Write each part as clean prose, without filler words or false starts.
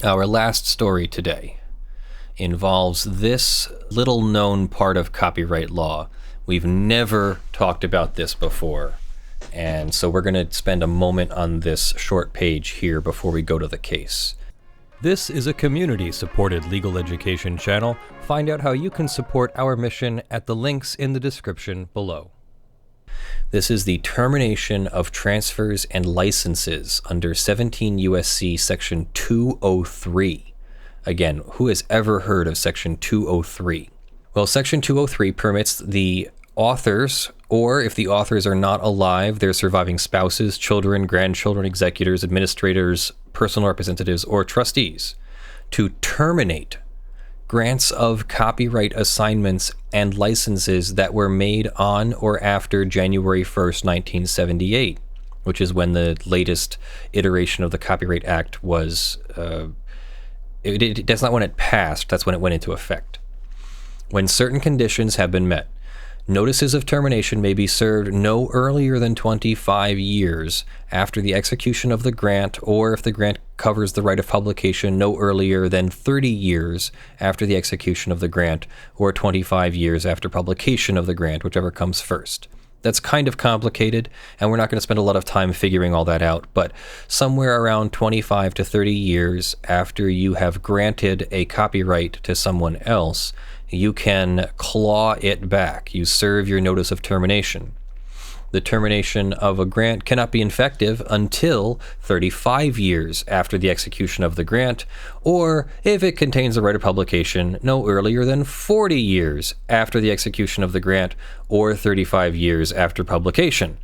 Our last story today involves this little-known part of copyright law. We've never talked about this before, and so we're going to spend a moment on this short page here before we go to the case. This is a community-supported legal education channel. Find out how you can support our mission at the links in the description below. This is the termination of transfers and licenses under 17 U.S.C. Section 203. Again, who has ever heard of Section 203? Well, Section 203 permits the authors, or if the authors are not alive, their surviving spouses, children, grandchildren, executors, administrators, personal representatives, or trustees, to terminate grants of copyright assignments and licenses that were made on or after January 1st, 1978, which is when the latest iteration of the Copyright Act was, that's not when it passed, that's when it went into effect. When certain conditions have been met, notices of termination may be served no earlier than 25 years after the execution of the grant, or if the grant covers the right of publication, no earlier than 30 years after the execution of the grant, or 25 years after publication of the grant, whichever comes first. That's kind of complicated, and we're not going to spend a lot of time figuring all that out, but somewhere around 25 to 30 years after you have granted a copyright to someone else, you can claw it back. You serve your notice of termination. The termination of a grant cannot be effective until 35 years after the execution of the grant, or if it contains the right of publication, no earlier than 40 years after the execution of the grant, or 35 years after publication.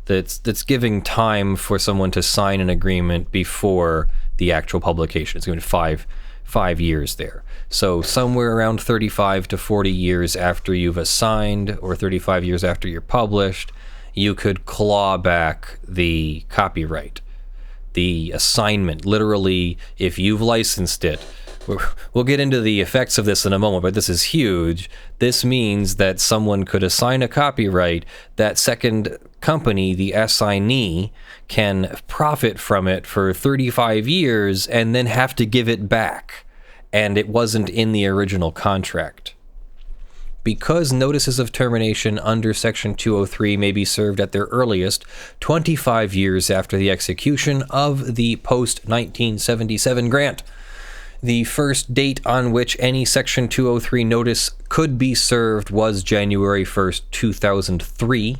That's giving time for someone to sign an agreement before the actual publication. It's going to be five years there. So somewhere around 35 to 40 years after you've assigned, or 35 years after you're published, you could claw back the copyright, the assignment. Literally, if you've licensed it, we'll get into the effects of this in a moment, but this is huge. This means that someone could assign a copyright. That second company, the assignee, can profit from it for 35 years and then have to give it back. And it wasn't in the original contract. Because notices of termination under Section 203 may be served at their earliest 25 years after the execution of the post-1977 grant. The first date on which any Section 203 notice could be served was January 1st, 2003.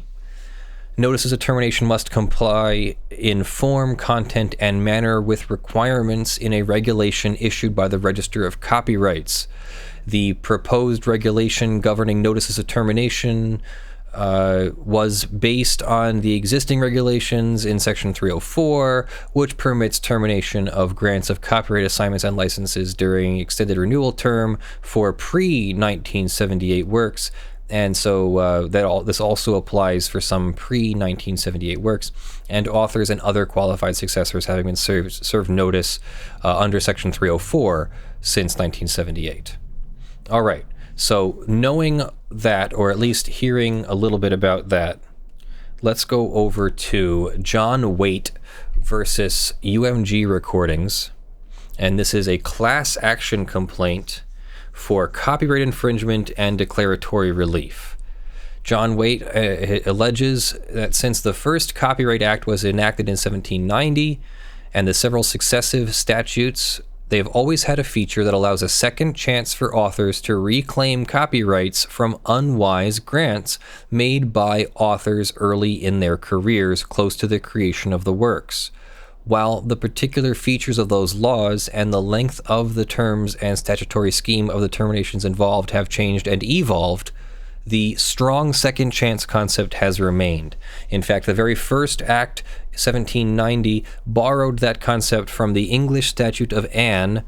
Notices of termination must comply in form, content, and manner with requirements in a regulation issued by the Register of Copyrights. The proposed regulation governing notices of termination was based on the existing regulations in Section 304, which permits termination of grants of copyright assignments and licenses during extended renewal term for pre-1978 works. And so this also applies for some pre-1978 works, and authors and other qualified successors having been served notice under Section 304 since 1978. All right, so knowing that, or at least hearing a little bit about that, let's go over to John Waite versus UMG Recordings, and this is a class action complaint for copyright infringement and declaratory relief. John Waite alleges that since the first Copyright Act was enacted in 1790 and the several successive statutes, they've always had a feature that allows a second chance for authors to reclaim copyrights from unwise grants made by authors early in their careers, close to the creation of the works. While the particular features of those laws and the length of the terms and statutory scheme of the terminations involved have changed and evolved, the strong second chance concept has remained. In fact, the very first act, 1790, borrowed that concept from the English Statute of Anne.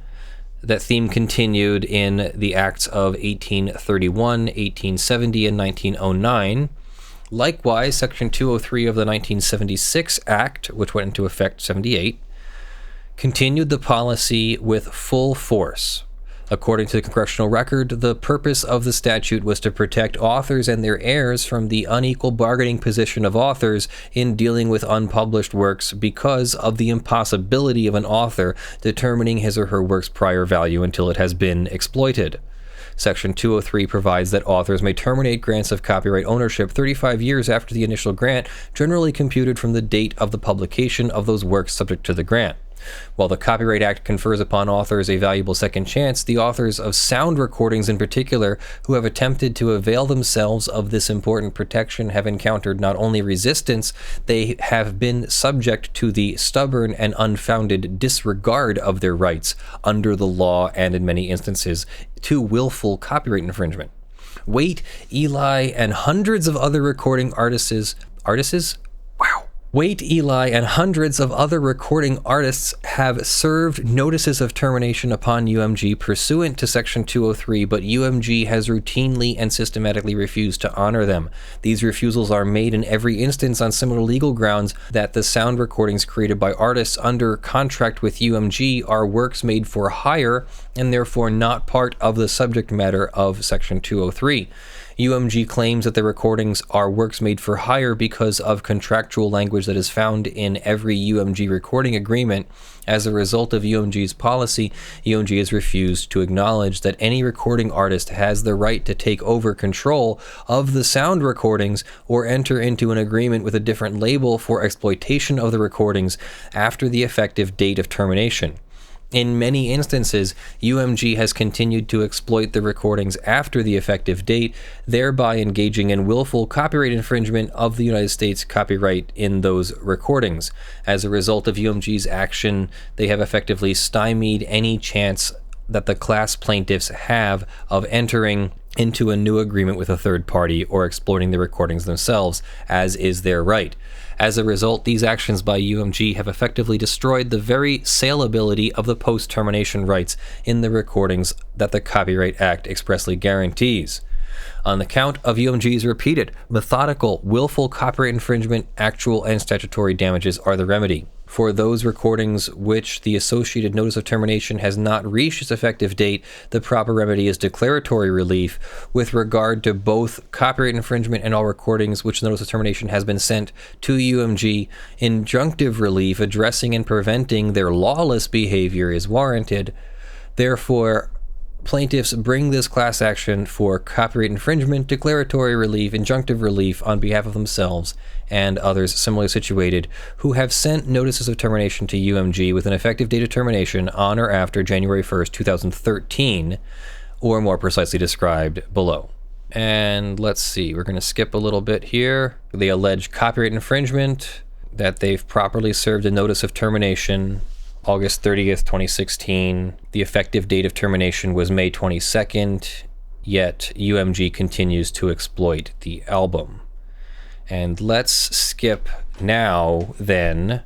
That theme continued in the acts of 1831, 1870, and 1909. Likewise, Section 203 of the 1976 Act, which went into effect 78, continued the policy with full force. According to the congressional record, the purpose of the statute was to protect authors and their heirs from the unequal bargaining position of authors in dealing with unpublished works because of the impossibility of an author determining his or her work's prior value until it has been exploited. Section 203 provides that authors may terminate grants of copyright ownership 35 years after the initial grant, generally computed from the date of the publication of those works subject to the grant. While the Copyright Act confers upon authors a valuable second chance, the authors of sound recordings in particular who have attempted to avail themselves of this important protection have encountered not only resistance, they have been subject to the stubborn and unfounded disregard of their rights under the law and, in many instances, to willful copyright infringement. Waite, Eli, and hundreds of other recording artists have served notices of termination upon UMG pursuant to Section 203, but UMG has routinely and systematically refused to honor them. These refusals are made in every instance on similar legal grounds that the sound recordings created by artists under contract with UMG are works made for hire and therefore not part of the subject matter of Section 203. UMG claims that the recordings are works made for hire because of contractual language that is found in every UMG recording agreement. As a result of UMG's policy, UMG has refused to acknowledge that any recording artist has the right to take over control of the sound recordings or enter into an agreement with a different label for exploitation of the recordings after the effective date of termination. In many instances, UMG has continued to exploit the recordings after the effective date, thereby engaging in willful copyright infringement of the United States copyright in those recordings. As a result of UMG's action, they have effectively stymied any chance that the class plaintiffs have of entering into a new agreement with a third party or exploiting the recordings themselves, as is their right. As a result, these actions by UMG have effectively destroyed the very saleability of the post-termination rights in the recordings that the Copyright Act expressly guarantees. On the count of UMG's repeated, methodical, willful copyright infringement, actual and statutory damages are the remedy. For those recordings which the associated notice of termination has not reached its effective date, the proper remedy is declaratory relief. With regard to both copyright infringement and all recordings which the notice of termination has been sent to UMG, injunctive relief addressing and preventing their lawless behavior is warranted. Therefore, plaintiffs bring this class action for copyright infringement, declaratory relief, injunctive relief on behalf of themselves and others similarly situated who have sent notices of termination to UMG with an effective date of termination on or after January 1st, 2013, or more precisely described below. And let's see, we're going to skip a little bit here. They allege copyright infringement, that they've properly served a notice of termination August 30th, 2016. The effective date of termination was May 22nd, yet UMG continues to exploit the album. And let's skip now then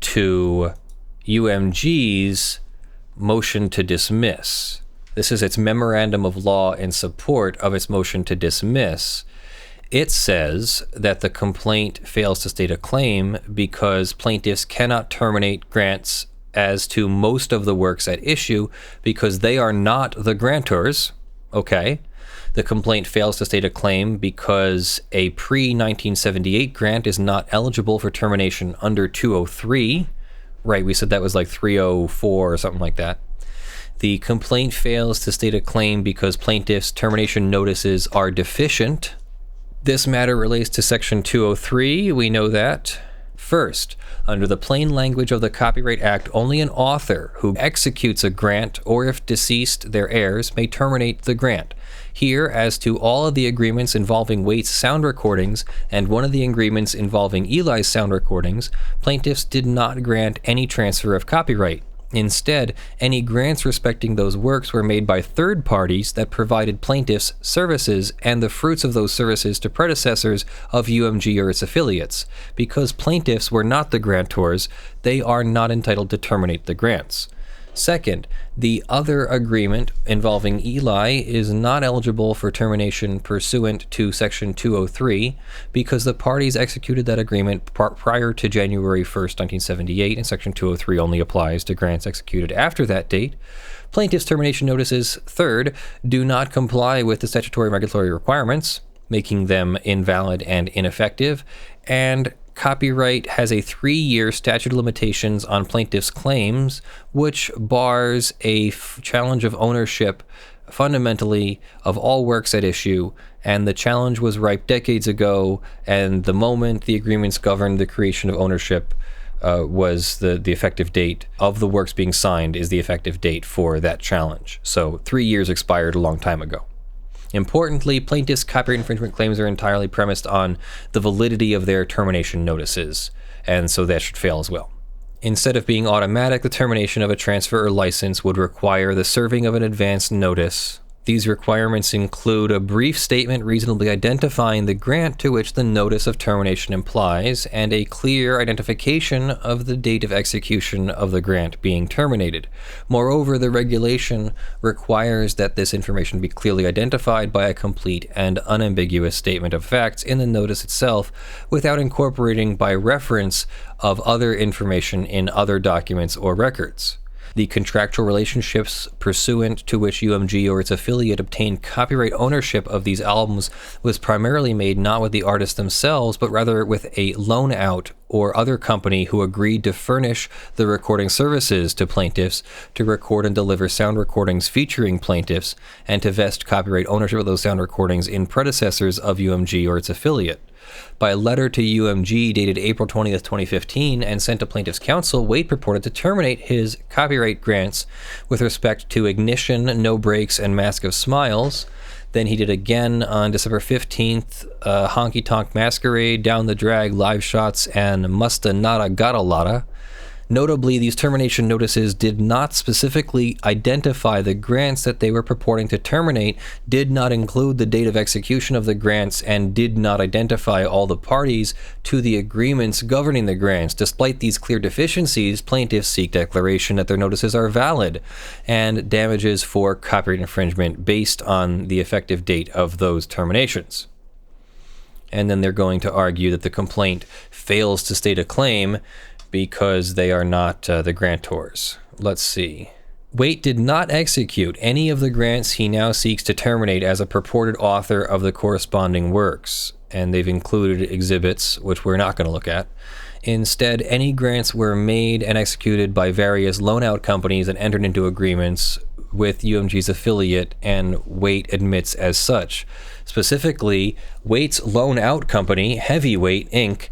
to UMG's motion to dismiss. This is its memorandum of law in support of its motion to dismiss. It says that the complaint fails to state a claim because plaintiffs cannot terminate grants as to most of the works at issue because they are not the grantors. Okay. The complaint fails to state a claim because a pre-1978 grant is not eligible for termination under 203. Right, we said that was like 304 or something like that. The complaint fails to state a claim because plaintiffs' termination notices are deficient. This matter relates to Section 203, we know that. First, under the plain language of the Copyright Act, only an author who executes a grant, or if deceased, their heirs, may terminate the grant. Here, as to all of the agreements involving Waite's sound recordings and one of the agreements involving Eli's sound recordings, plaintiffs did not grant any transfer of copyright. Instead, any grants respecting those works were made by third parties that provided plaintiffs services and the fruits of those services to predecessors of UMG or its affiliates. Because plaintiffs were not the grantors, they are not entitled to terminate the grants. Second, the other agreement involving Eli is not eligible for termination pursuant to Section 203 because the parties executed that agreement prior to January 1st, 1978, and Section 203 only applies to grants executed after that date. Plaintiff's termination notices, third, do not comply with the statutory and regulatory requirements, making them invalid and ineffective, and copyright has a 3-year statute of limitations on plaintiff's claims, which bars a challenge of ownership fundamentally of all works at issue, and the challenge was ripe decades ago, and the moment the agreements governed the creation of ownership was the effective date of the works being signed is the effective date for that challenge. So 3 years expired a long time ago. Importantly, plaintiffs' copyright infringement claims are entirely premised on the validity of their termination notices, and so that should fail as well. Instead of being automatic, the termination of a transfer or license would require the serving of an advance notice. These requirements include a brief statement reasonably identifying the grant to which the notice of termination implies, and a clear identification of the date of execution of the grant being terminated. Moreover, the regulation requires that this information be clearly identified by a complete and unambiguous statement of facts in the notice itself, without incorporating by reference of other information in other documents or records. The contractual relationships pursuant to which UMG or its affiliate obtained copyright ownership of these albums was primarily made not with the artists themselves, but rather with a loan-out or other company who agreed to furnish the recording services to plaintiffs, to record and deliver sound recordings featuring plaintiffs, and to vest copyright ownership of those sound recordings in predecessors of UMG or its affiliate. By a letter to UMG dated April 20th, 2015, and sent to plaintiff's counsel, Waite purported to terminate his copyright grants with respect to Ignition, No Breaks, and Mask of Smiles. Then he did again on December 15th, Honky Tonk Masquerade, Down the Drag, Live Shots, and Musta Nada Gotta Lotta. Notably, these termination notices did not specifically identify the grants that they were purporting to terminate, did not include the date of execution of the grants, and did not identify all the parties to the agreements governing the grants. Despite these clear deficiencies, plaintiffs seek declaration that their notices are valid and damages for copyright infringement based on the effective date of those terminations. And then they're going to argue that the complaint fails to state a claim because they are not the grantors. Let's see. Waite did not execute any of the grants he now seeks to terminate as a purported author of the corresponding works, and they've included exhibits, which we're not going to look at. Instead, any grants were made and executed by various loan-out companies and entered into agreements with UMG's affiliate, and Waite admits as such. Specifically, Waite's loan-out company, Heavyweight Inc.,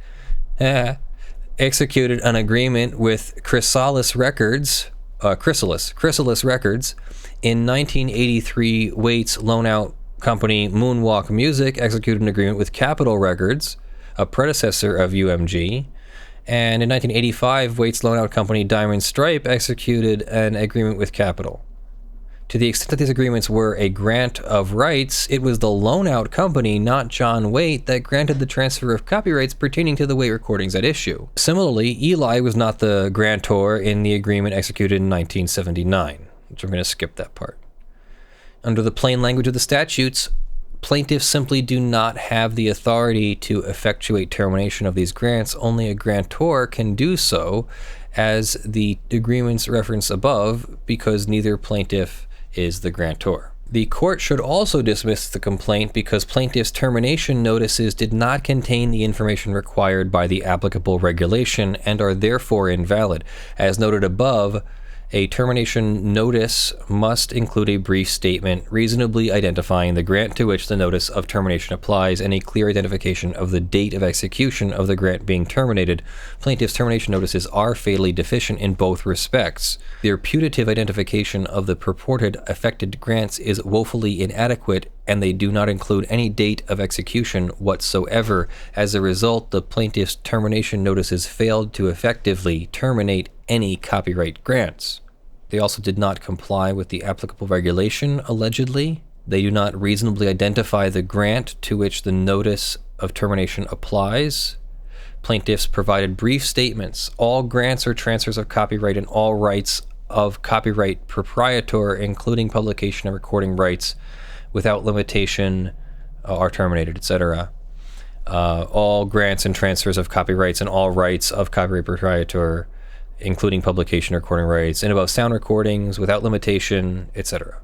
executed an agreement with Chrysalis Records in 1983. Waite's loan-out company Moonwalk Music executed an agreement with Capitol Records, a predecessor of UMG, and in 1985 Waite's loan-out company Diamond Stripe executed an agreement with Capitol. To the extent that these agreements were a grant of rights, it was the loan-out company, not John Waite, that granted the transfer of copyrights pertaining to the Waite recordings at issue. Similarly, Eli was not the grantor in the agreement executed in 1979, which I'm going to skip that part. Under the plain language of the statutes, plaintiffs simply do not have the authority to effectuate termination of these grants. Only a grantor can do so, as the agreements referenced above, because neither plaintiff is the grantor. The court should also dismiss the complaint because plaintiff's termination notices did not contain the information required by the applicable regulation and are therefore invalid. As noted above, a termination notice must include a brief statement reasonably identifying the grant to which the notice of termination applies and a clear identification of the date of execution of the grant being terminated. Plaintiff's termination notices are fatally deficient in both respects. Their putative identification of the purported affected grants is woefully inadequate, and they do not include any date of execution whatsoever. As a result, the plaintiff's termination notices failed to effectively terminate any copyright grants. They also did not comply with the applicable regulation, allegedly. They do not reasonably identify the grant to which the notice of termination applies. Plaintiffs provided brief statements. All grants or transfers of copyright and all rights of copyright proprietor, including publication and recording rights, without limitation, are terminated, etc. All grants and transfers of copyrights and all rights of copyright proprietor, including publication, recording rights, and about sound recordings without limitation, etc.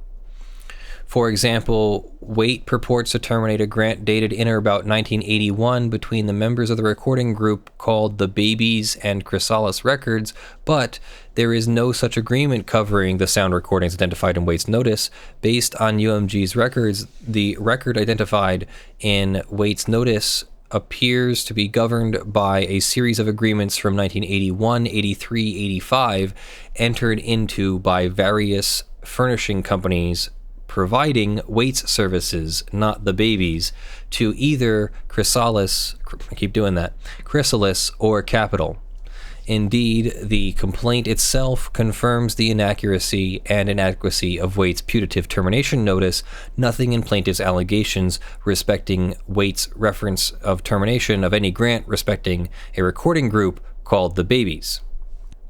For example, Waite purports to terminate a grant dated in or about 1981 between the members of the recording group called the Babies and Chrysalis Records, but there is no such agreement covering the sound recordings identified in Waite's notice. Based on UMG's records, the record identified in Waite's notice appears to be governed by a series of agreements from 1981, 83, 85, entered into by various furnishing companies providing Waite's services, not the Babies, to either Chrysalis or Capital. Indeed, the complaint itself confirms the inaccuracy and inadequacy of Waite's putative termination notice. Nothing in plaintiff's allegations respecting Waite's reference of termination of any grant respecting a recording group called the Babies.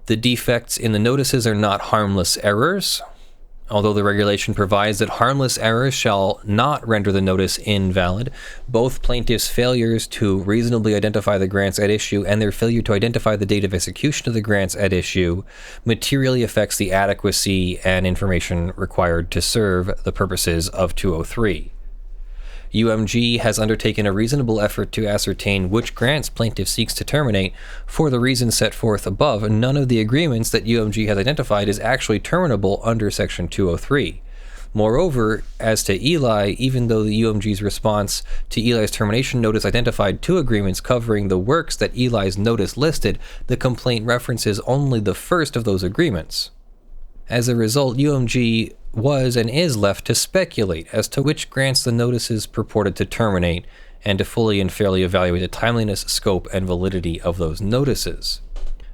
The defects in the notices are not harmless errors, although the regulation provides that harmless errors shall not render the notice invalid. Both plaintiffs' failures to reasonably identify the grants at issue and their failure to identify the date of execution of the grants at issue materially affects the adequacy and information required to serve the purposes of 203. UMG has undertaken a reasonable effort to ascertain which grants plaintiff seeks to terminate. For the reasons set forth above, none of the agreements that UMG has identified is actually terminable under Section 203. Moreover, as to Eli, even though the UMG's response to Eli's termination notice identified 2 agreements covering the works that Eli's notice listed, the complaint references only the first of those agreements. As a result, UMG was and is left to speculate as to which grants the notices purported to terminate and to fully and fairly evaluate the timeliness, scope, and validity of those notices.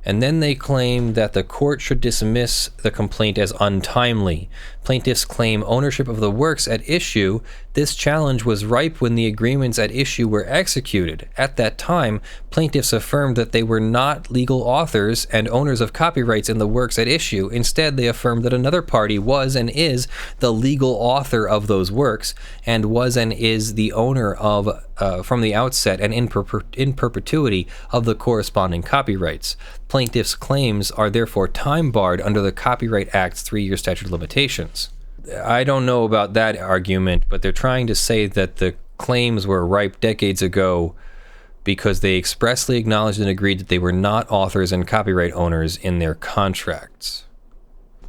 And then they claim that the court should dismiss the complaint as untimely. Plaintiffs claim ownership of the works at issue. This challenge was ripe when the agreements at issue were executed. At that time, plaintiffs affirmed that they were not legal authors and owners of copyrights in the works at issue. Instead, they affirmed that another party was and is the legal author of those works and was and is the owner of, from the outset and in perpetuity, of the corresponding copyrights. Plaintiffs' claims are therefore time-barred under the Copyright Act's 3-year statute of limitations. I don't know about that argument, but they're trying to say that the claims were ripe decades ago because they expressly acknowledged and agreed that they were not authors and copyright owners in their contracts.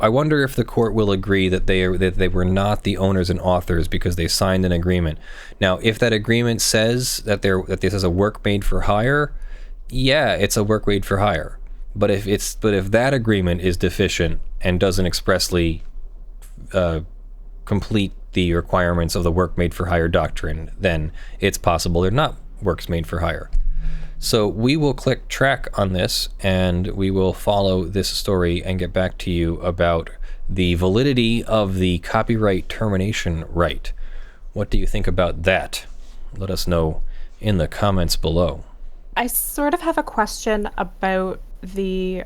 I wonder if the court will agree that they were not the owners and authors because they signed an agreement. Now, if that agreement says that this is a work made for hire, yeah, it's a work made for hire. But if that agreement is deficient and doesn't expressly complete the requirements of the work made for hire doctrine, then it's possible they're not works made for hire. So we will click track on this and we will follow this story and get back to you about the validity of the copyright termination right. What do you think about that? Let us know in the comments below. I sort of have a question about the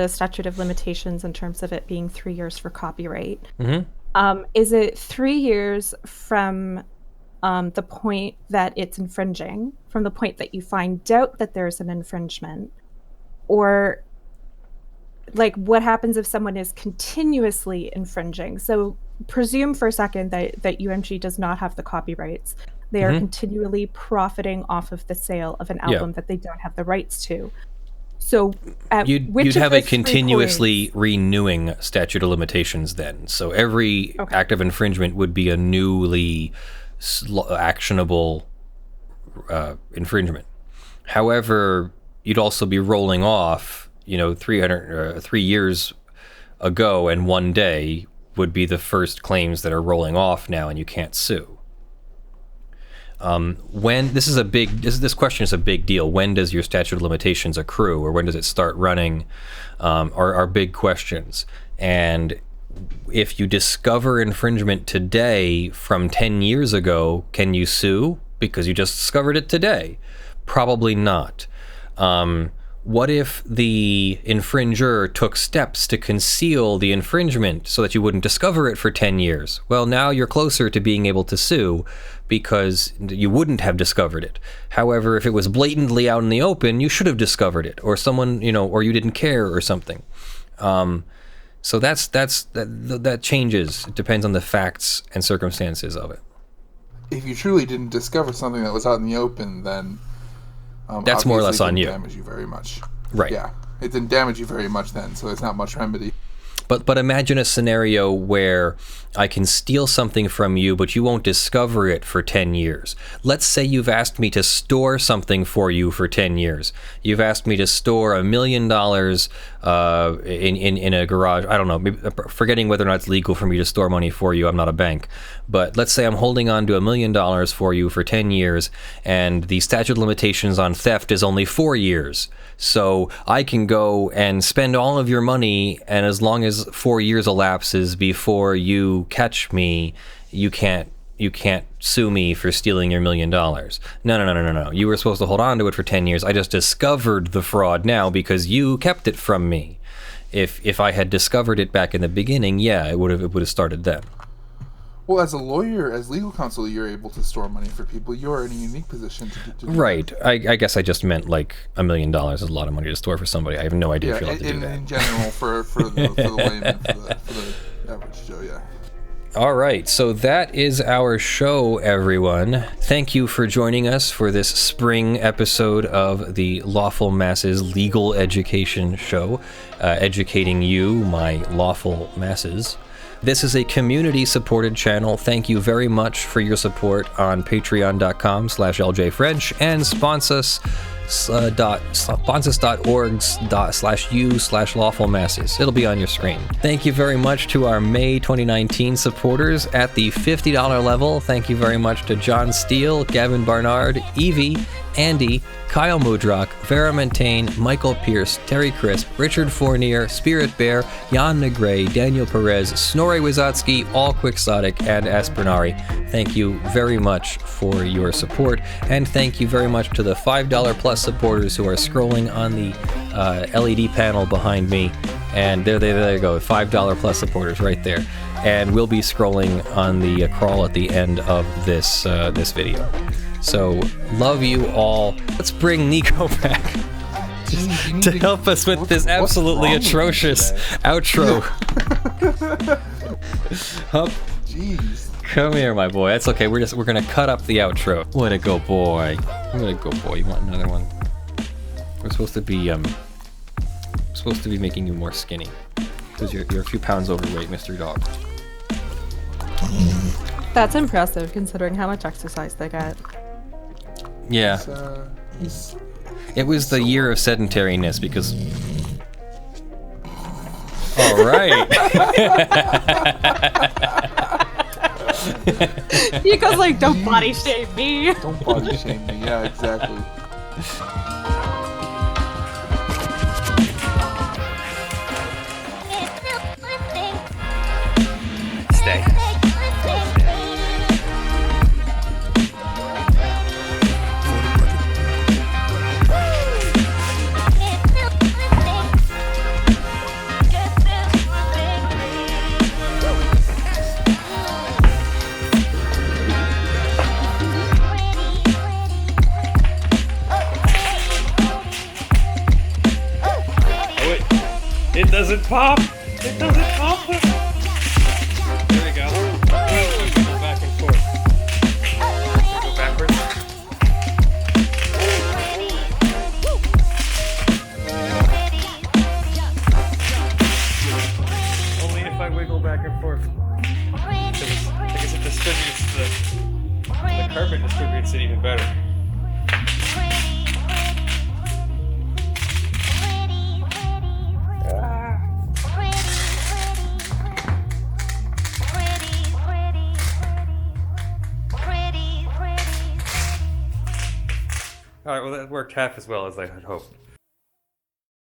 statute of limitations in terms of it being 3 years for copyright. Mm-hmm. Is it 3 years from the point that it's infringing, from the point that you find out that there's an infringement, or like what happens if someone is continuously infringing? So presume for a second that UMG does not have the copyrights. They are continually profiting off of the sale of an album that they don't have the rights to. So you'd have a continuously renewing statute of limitations then. So every act of infringement would be a newly actionable infringement. However, you'd also be rolling off, 3 years ago, and one day would be the first claims that are rolling off now, and you can't sue. This question is a big deal. When does your statute of limitations accrue, or when does it start running? Are big questions. And if you discover infringement today from 10 years ago, can you sue because you just discovered it today? Probably not. What if the infringer took steps to conceal the infringement so that you wouldn't discover it for 10 years? Well, now you're closer to being able to sue because you wouldn't have discovered it. However, if it was blatantly out in the open, you should have discovered it, or someone, or you didn't care or something. So that changes. It depends on the facts and circumstances of it. If you truly didn't discover something that was out in the open, then that's more or less on you. It didn't damage you very much. Right. Yeah, it didn't damage you very much then, so there's not much remedy. But imagine a scenario where I can steal something from you, but you won't discover it for 10 years. Let's say you've asked me to store something for you for 10 years. You've asked me to store $1 million in a garage. I don't know, maybe, forgetting whether or not it's legal for me to store money for you. I'm not a bank. But let's say I'm holding on to $1 million for you for 10 years, and the statute of limitations on theft is only 4 years. So I can go and spend all of your money, and as long as 4 years elapses before you catch me, you can't sue me for stealing your $1 million. No. You were supposed to hold on to it for 10 years. I just discovered the fraud now because you kept it from me. If I had discovered it back in the beginning, yeah, it would have started then. Well, as a lawyer, as legal counsel, you're able to store money for people. You're in a unique position to do right. I guess I just meant like $1 million is a lot of money to store for somebody. I have no idea if you're allowed to do that. In general, for the layman, for the average Joe, yeah. All right, so that is our show, everyone. Thank you for joining us for this spring episode of the Lawful Masses Legal Education Show, educating you, my lawful masses. This is a community-supported channel. Thank you very much for your support on patreon.com/ljfrench and sponsors.org/u/lawfulmasses. It'll be on your screen. Thank you very much to our May 2019 supporters at the $50 level. Thank you very much to John Steele, Gavin Barnard, Eevi, Andy, Kyle Mudrak, Verement, Tayne, Michael Pearce, Terry Crisp, Richard Fournier, Spirit Bear, Jan Negrey, Daniel Perez, Snorre Wisotzky, allquixotic, and Aspernari. Thank you very much for your support, and thank you very much to the $5 plus supporters who are scrolling on the LED panel behind me. And there you go, $5 plus supporters right there. And we'll be scrolling on the crawl at the end of this video. So, love you all. Let's bring Nico back to help us with this absolutely atrocious outro. Hup. Jeez. Come here, my boy. That's okay. We're gonna cut up the outro. What a go, boy. What a go, boy. You want another one? We're supposed to be making you more skinny because you're a few pounds overweight, Mr. Dog. That's impressive considering how much exercise they get. Yeah. It was the year of sedentariness because... All right. Nico's like, don't body shame me. Don't body shame me. Yeah, exactly. Stay. It doesn't pop! It doesn't pop! There we go. Go back and forth. Go backwards. Only if I wiggle back and forth. Because it distributes the carpet distributes it even better. Alright, well that worked half as well as I had hoped.